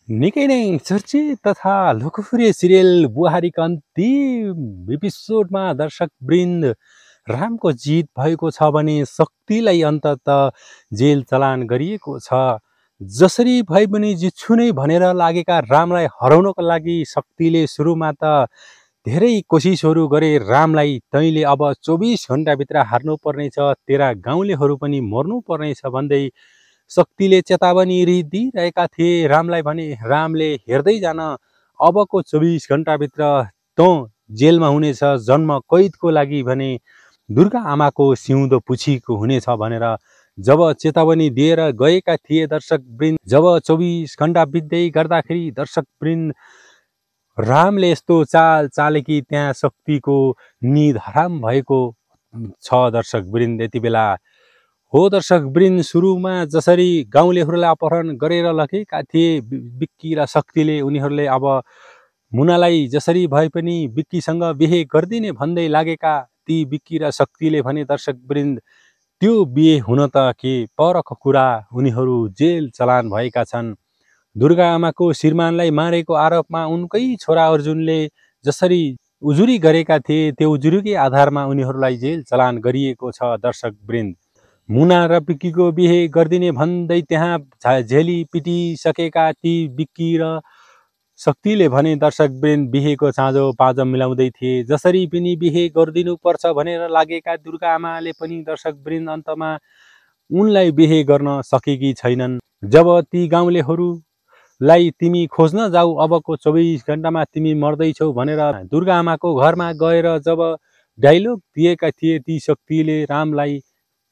निकै नै चर्चित तथा लोकप्रिय सिरियल बुहारीका अन्तिम एपिसोडमा दर्शकवृन्द रामको जित भएको छ भने शक्तिलाई अन्ततः जेल चलान गरिएको छ। जसरी भए पनि जित्छु नै भनेर लागेका रामलाई हराउनको लागि शक्तिले सुरुमा त धेरै कोसिसहरू गरे। रामलाई तैँले अब 24 घण्टाभित्र हार्नु पर्नेछ, तेरा गाउँलेहरू पनि मर्नु पर्नेछ भन्दै शक्तिले चेतावनी दिइरहेका थिए रामलाई भने रामले हेर्दै जान अबको 24 घण्टाभित्र तँ जेलमा हुनेछ, जन्म कैदको लागि भने दुर्गा आमाको सिउँदो पुछीको हुनेछ भनेर जब चेतावनी दिएर गएका थिए दर्शकवृन्द। जब 24 घण्टा बित्दै गर्दाखेरि दर्शकवृन्द रामले यस्तो चाल चाले कि त्यहाँ शक्तिको निद हराम भएको छ दर्शकवृन्द यति बेला। हो दर्शकवृन्द, सुरुमा जसरी गाउँलेहरूलाई अपहरण गरेर लगेका थिए बिक्की र शक्तिले, उनीहरूले अब मुनालाई जसरी भए पनि बिक्कीसँग बिहे गरिदिने भन्दै लागेका ती बिक्की र शक्तिले भने दर्शकवृन्द त्यो बिहे हुन त के परको कुरा, उनीहरू जेल चलान भएका छन्। दुर्गा आमाको श्रीमानलाई मारेको आरोपमा उनकै छोरा अर्जुनले जसरी उजुरी गरेका थिए त्यो उजुरीकै आधारमा उनीहरूलाई जेल चलान गरिएको छ दर्शकवृन्द। मुना र बिक्कीको बिहे गरिदिने भन्दै त्यहाँ झेली पिटिसकेका ती बिक्की र शक्तिले भने दर्शकवृन्द बिहेको चाँजो पाँजो मिलाउँदै थिए। जसरी पनि बिहे गरिदिनु पर्छ भनेर लागेका दुर्गा आमाले पनि दर्शकवृन्द अन्तमा उनलाई बिहे गर्न सकेकी छैनन्। जब ती गाउँलेहरूलाई तिमी खोज्न जाऊ, अबको 24 घण्टामा तिमी मर्दैछौ भनेर दुर्गा आमाको घरमा गएर जब डाइलोग दिएका थिए ती शक्तिले रामलाई,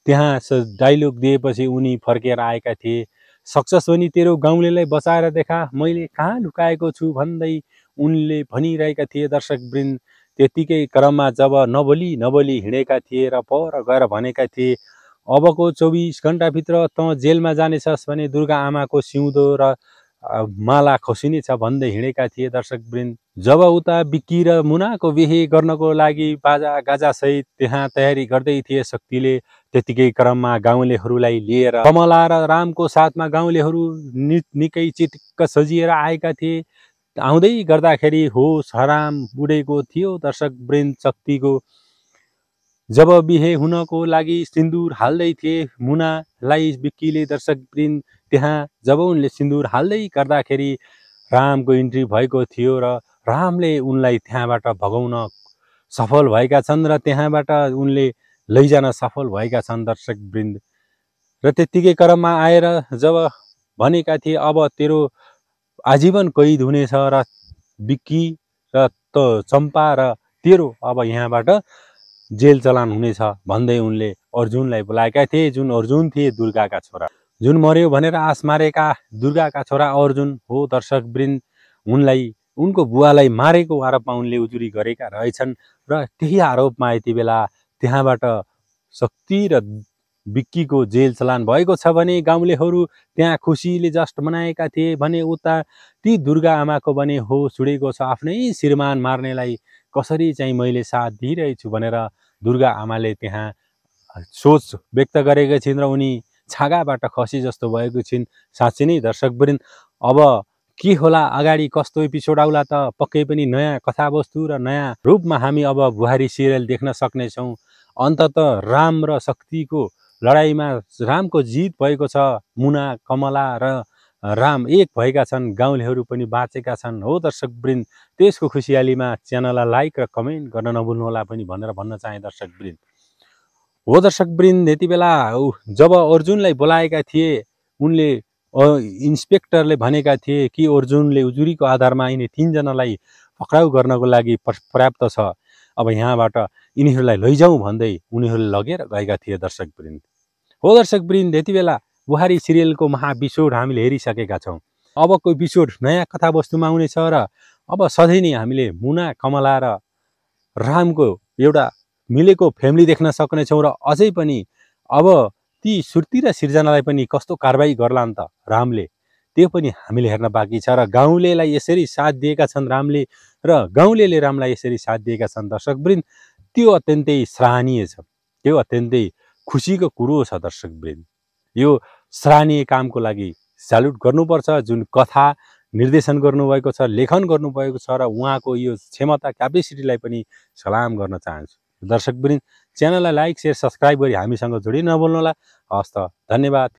त्यहाँ डाइलोग दिएपछि उनी फर्केर आएका थिए। सक्छस् भने तेरो गाउँलेलाई बचाएर देखा, मैले कहाँ लुकाएको छु भन्दै उनले भनिरहेका थिए दर्शकवृन्द। त्यतिकै क्रममा जब नबोली हिँडेका थिए र पर गएर भनेका थिए अबको 24 घण्टाभित्र तँ जेलमा जानेछस् भने दुर्गा आमाको सिउँदो र माला खसिनेछ भन्दै हिँडेका थिए दर्शकवृन्द। जब उता बिक्की र मुनाको बिहे गर्नको लागि बाजा गाजासहित त्यहाँ तयारी गर्दै थिए शक्तिले, त्यतिकै क्रममा गाउँलेहरूलाई लिएर कमला र रामको साथमा गाउँलेहरू निकै चिटिक्क सजिएर आएका थिए। आउँदै गर्दाखेरि होस हराम उडेको थियो दर्शकवृन्द शक्तिको। जब बिहे हुनको लागि सिन्दुर हाल्दै थिए मुनालाई बिक्कीले दर्शकवृन्द, त्यहाँ जब उनले सिन्दुर हाल्दै गर्दाखेरि रामको इन्ट्री भएको थियो र रामले उनलाई त्यहाँबाट भगाउन सफल भएका छन् र त्यहाँबाट उनले लैजान सफल भएका छन् दर्शकवृन्द। र त्यतिकै क्रममा आएर जब भनेका थिए अब तेरो आजीवन कैद हुनेछ र बिक्की र चम्पा र तेरो अब यहाँबाट जेल चलान हुनेछ भन्दै उनले अर्जुनलाई बोलाएका थिए, जुन अर्जुन थिए दुर्गाका छोरा, जुन मर्यो भनेर आस मारेका दुर्गाका छोरा अर्जुन हो दर्शकवृन्द। उनलाई उनको बुवालाई मारेको आरोपमा उनले उजुरी गरेका रहेछन् र त्यही आरोपमा यति बेला त्यहाँबाट शक्ति र बिक्कीको जेल चलान भएको छ भने गाउँलेहरू त्यहाँ खुसीले जस्ट मनाएका थिए भने उता ती दुर्गा आमाको भने होस उडेको छ। आफ्नै श्रीमान मार्नेलाई कसरी चाहिँ मैले साथ दिइरहेछु भनेर दुर्गा आमाले त्यहाँ सोच व्यक्त गरेका छिन् र उनी छागाबाट खसी जस्तो भएको छिन्। साँच्चै नै दर्शकवृन्द अब के होला अगाडि कस्तो एपिसोड आउला त पक्कै पनि नयाँ कथावस्तु र नयाँ रूपमा हामी अब बुहारी सिरियल देख्न सक्नेछौँ। अन्ततः राम र शक्तिको लडाइँमा रामको जित भएको छ। मुना कमला र राम एक भएका छन्, गाउँलेहरू पनि बाँचेका छन्। हो दर्शकवृन्द, त्यसको खुसियालीमा च्यानललाई लाइक र कमेन्ट गर्न नभुल्नुहोला पनि भनेर भन्न चाहे दर्शकवृन्द। हो दर्शकवृन्द, यति बेला जब अर्जुनलाई बोलाएका थिए उनले इन्सपेक्टरले भनेका थिए कि अर्जुनले उजुरीको आधारमा यिनी तीनजनालाई पक्राउ गर्नको लागि पर्याप्त छ, अब यहाँबाट यिनीहरूलाई लैजाउँ भन्दै उनीहरूले लगेर गएका थिए दर्शकवृन्द। हो दर्शकवृन्द, यति बेला बुहारी सिरियलको महाएपिसोड हामीले हेरिसकेका छौँ। अबको एपिसोड नयाँ कथावस्तुमा आउनेछ र अब सधैँ नै हामीले मुना कमला र रामको एउटा मिलेको फ्यामिली देख्न सक्नेछौँ र अझै पनि अब ती सुर्ती र सिर्जनालाई पनि कस्तो कारबाही गर्ला नि त रामले, त्यो पनि हामीले हेर्न बाँकी छ। र गाउँलेलाई यसरी साथ दिएका छन् रामले र गाउँलेले रामलाई यसरी साथ दिएका छन् दर्शकवृन्द, त्यो अत्यन्तै सराहनीय छ, त्यो अत्यन्तै खुसीको कुरो छ दर्शकवृन्द। यो सराहनीय कामको लागि स्यालुट गर्नुपर्छ। जुन कथा निर्देशन गर्नुभएको छ, लेखन गर्नुभएको छ र उहाँको यो क्षमता क्यापेसिटीलाई पनि सलाम गर्न चाहन्छु। दर्शकवृन्द, च्यानललाई लाइक, सेयर, सब्सक्राइब गरी हामीसँग जोडिन नभुल्नुहोला। हवस् त, धन्यवाद।